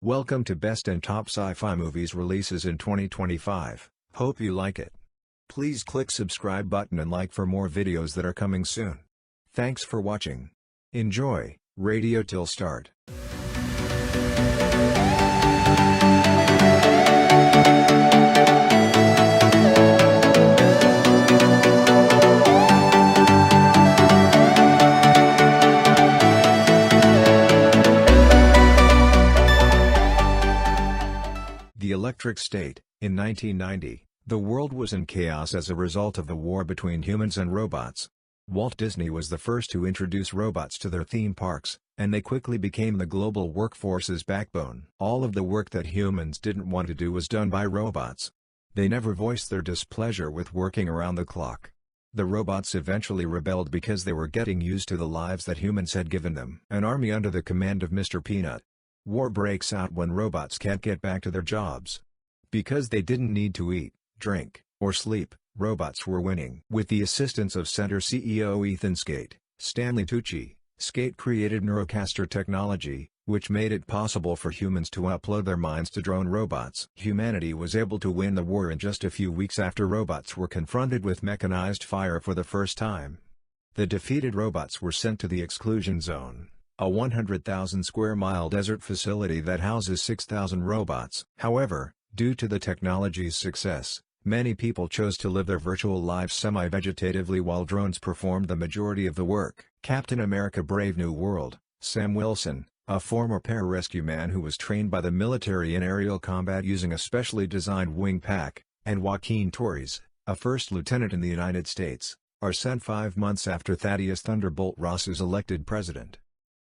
Welcome to Best and Top Sci-Fi Movies Releases in 2025. Hope you like it. Please click subscribe button and like for more videos that are coming soon. Thanks for watching. Enjoy, radio till start. The Electric State. In 1990, the world was in chaos as a result of the war between humans and robots. Walt Disney was the first to introduce robots to their theme parks, and they quickly became the global workforce's backbone. All of the work that humans didn't want to do was done by robots. They never voiced their displeasure with working around the clock. The robots eventually rebelled because they were getting used to the lives that humans had given them. An army under the command of Mr. Peanut. War breaks out when robots can't get back to their jobs. Because they didn't need to eat, drink, or sleep, robots were winning. With the assistance of Center CEO Ethan Stanley Tucci, Skate created Neurocaster technology, which made it possible for humans to upload their minds to drone robots. Humanity was able to win the war in just a few weeks after robots were confronted with mechanized fire for the first time. The defeated robots were sent to the exclusion zone, a 100,000 square mile desert facility that houses 6,000 robots. However, due to the technology's success, many people chose to live their virtual lives semi-vegetatively while drones performed the majority of the work. Captain America: Brave New World. Sam Wilson, a former pararescue man who was trained by the military in aerial combat using a specially designed wing pack, and Joaquin Torres, a first lieutenant in the United States, are sent 5 months after Thaddeus "Thunderbolt" Ross is elected president.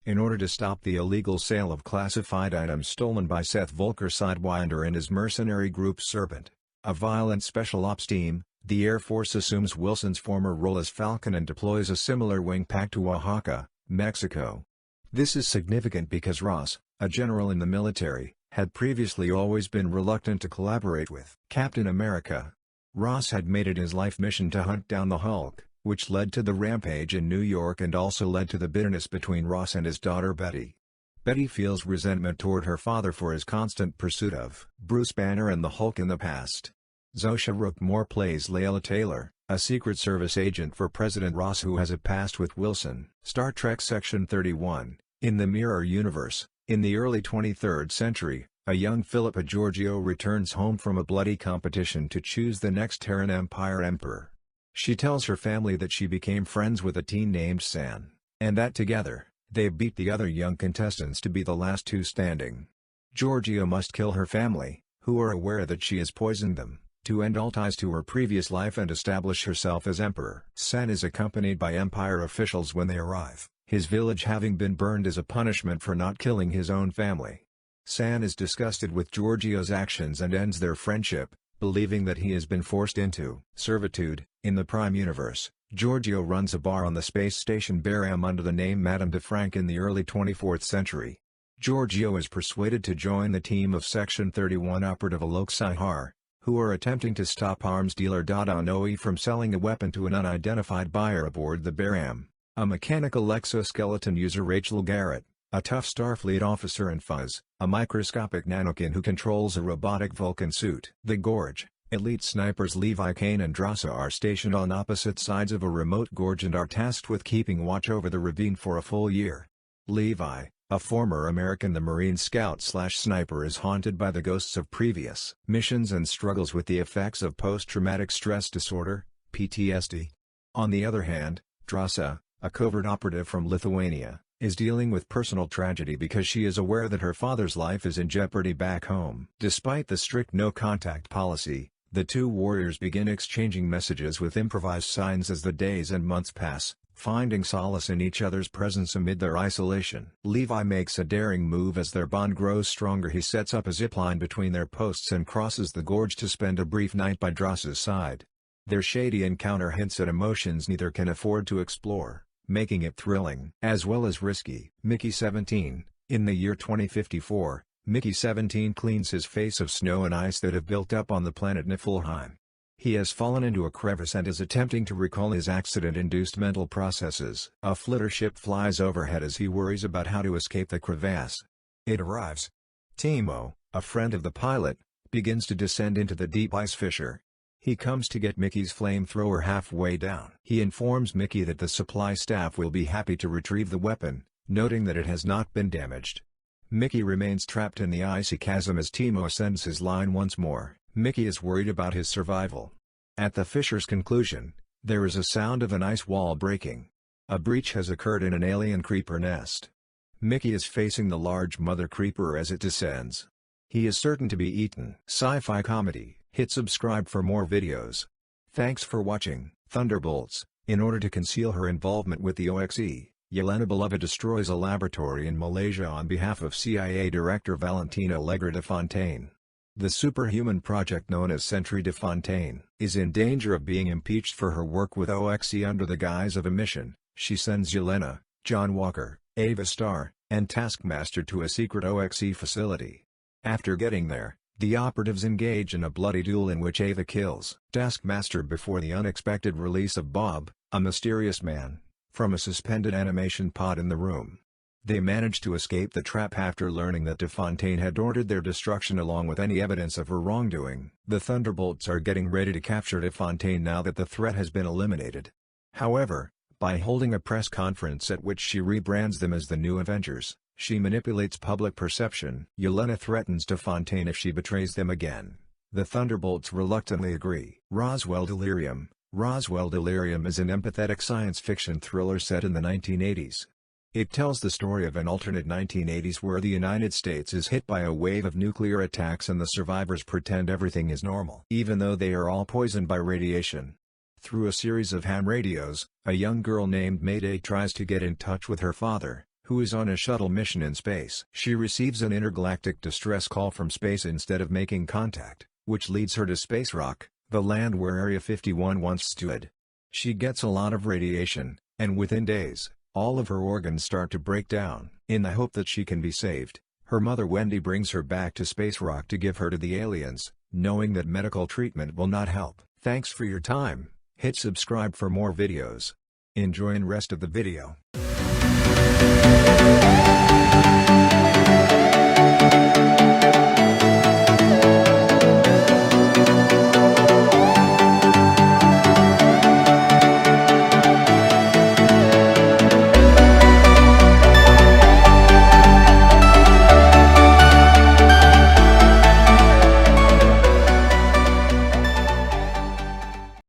In order to stop the illegal sale of classified items stolen by Seth Volker Sidewinder and his mercenary group Serpent, a violent special ops team, the Air Force assumes Wilson's former role as Falcon and deploys a similar wing pack to Oaxaca, Mexico. This is significant because Ross, a general in the military, had previously always been reluctant to collaborate with Captain America. Ross had made it his life mission to hunt down the Hulk, which led to the rampage in New York and also led to the bitterness between Ross and his daughter Betty. Betty feels resentment toward her father for his constant pursuit of Bruce Banner and the Hulk in the past. Zosha Rookmore plays Layla Taylor, a Secret Service agent for President Ross who has a past with Wilson. Star Trek Section 31. In the Mirror Universe, in the early 23rd century, a young Philippa Georgiou returns home from a bloody competition to choose the next Terran Empire emperor. She tells her family that she became friends with a teen named San, and that together, they beat the other young contestants to be the last two standing. Georgiou must kill her family, who are aware that she has poisoned them, to end all ties to her previous life and establish herself as emperor. San is accompanied by Empire officials when they arrive, his village having been burned as a punishment for not killing his own family. San is disgusted with Georgiou's actions and ends their friendship, believing that he has been forced into servitude. In the Prime Universe, Georgiou runs a bar on the space station Baram under the name Madame de Frank in the early 24th century. Georgiou is persuaded to join the team of Section 31 operative Alok Sihar, who are attempting to stop arms dealer Dada Noe from selling a weapon to an unidentified buyer aboard the Baram, a mechanical exoskeleton user Rachel Garrett, a tough Starfleet officer, and Fuzz, a microscopic nanokin who controls a robotic Vulcan suit. The Gorege. Elite snipers Levi Kane and Drasa are stationed on opposite sides of a remote gorge and are tasked with keeping watch over the ravine for a full year. Levi, a former American Marine scout/sniper, is haunted by the ghosts of previous missions and struggles with the effects of post-traumatic stress disorder, PTSD. On the other hand, Drasa, a covert operative from Lithuania, is dealing with personal tragedy because she is aware that her father's life is in jeopardy back home. Despite the strict no-contact policy, the two warriors begin exchanging messages with improvised signs as the days and months pass, finding solace in each other's presence amid their isolation. Levi makes a daring move as their bond grows stronger. He sets up a zipline between their posts and crosses the gorge to spend a brief night by Drossa's side. Their shady encounter hints at emotions neither can afford to explore, making it thrilling as well as risky. Mickey 17. In the year 2054, Mickey 17 cleans his face of snow and ice that have built up on the planet Niflheim. He has fallen into a crevice and is attempting to recall his accident-induced mental processes. A flitter ship flies overhead as he worries about how to escape the crevasse. It arrives, Timo, a friend of the pilot, begins to descend into the deep ice fissure. He comes to get Mickey's flamethrower halfway down. He informs Mickey that the supply staff will be happy to retrieve the weapon, noting that it has not been damaged. Mickey remains trapped in the icy chasm as Timo sends his line once more. Mickey is worried about his survival. At the fissure's conclusion, there is a sound of an ice wall breaking. A breach has occurred in an alien creeper nest. Mickey is facing the large mother creeper as it descends. He is certain to be eaten. Sci-fi comedy. Hit subscribe for more videos. Thanks for watching. Thunderbolts. In order to conceal her involvement with the OXE, Yelena Belova destroys a laboratory in Malaysia on behalf of CIA Director Valentina Allegra de Fontaine. The superhuman project known as Sentry de Fontaine is in danger of being impeached for her work with OXE under the guise of a mission. She sends Yelena, John Walker, Ava Starr, and Taskmaster to a secret OXE facility. After getting there, the operatives engage in a bloody duel in which Ava kills Taskmaster before the unexpected release of Bob, a mysterious man, from a suspended animation pod in the room. They manage to escape the trap after learning that de Fontaine had ordered their destruction along with any evidence of her wrongdoing. The Thunderbolts are getting ready to capture de Fontaine now that the threat has been eliminated. However, by holding a press conference at which she rebrands them as the New Avengers, she manipulates public perception. Yelena threatens de Fontaine if she betrays them again. The Thunderbolts reluctantly agree. Roswell Delirium. Roswell Delirium is an empathetic science fiction thriller set in the 1980s. It tells the story of an alternate 1980s where the United States is hit by a wave of nuclear attacks and the survivors pretend everything is normal, even though they are all poisoned by radiation. Through a series of ham radios, a young girl named Mayday tries to get in touch with her father, who is on a shuttle mission in space. She receives an intergalactic distress call from space instead of making contact, which leads her to Space Rock, the land where Area 51 once stood. She gets a lot of radiation, and within days, all of her organs start to break down. In the hope that she can be saved, her mother Wendy brings her back to Space Rock to give her to the aliens, knowing that medical treatment will not help. Thanks for your time. Hit subscribe for more videos. Enjoy the rest of the video.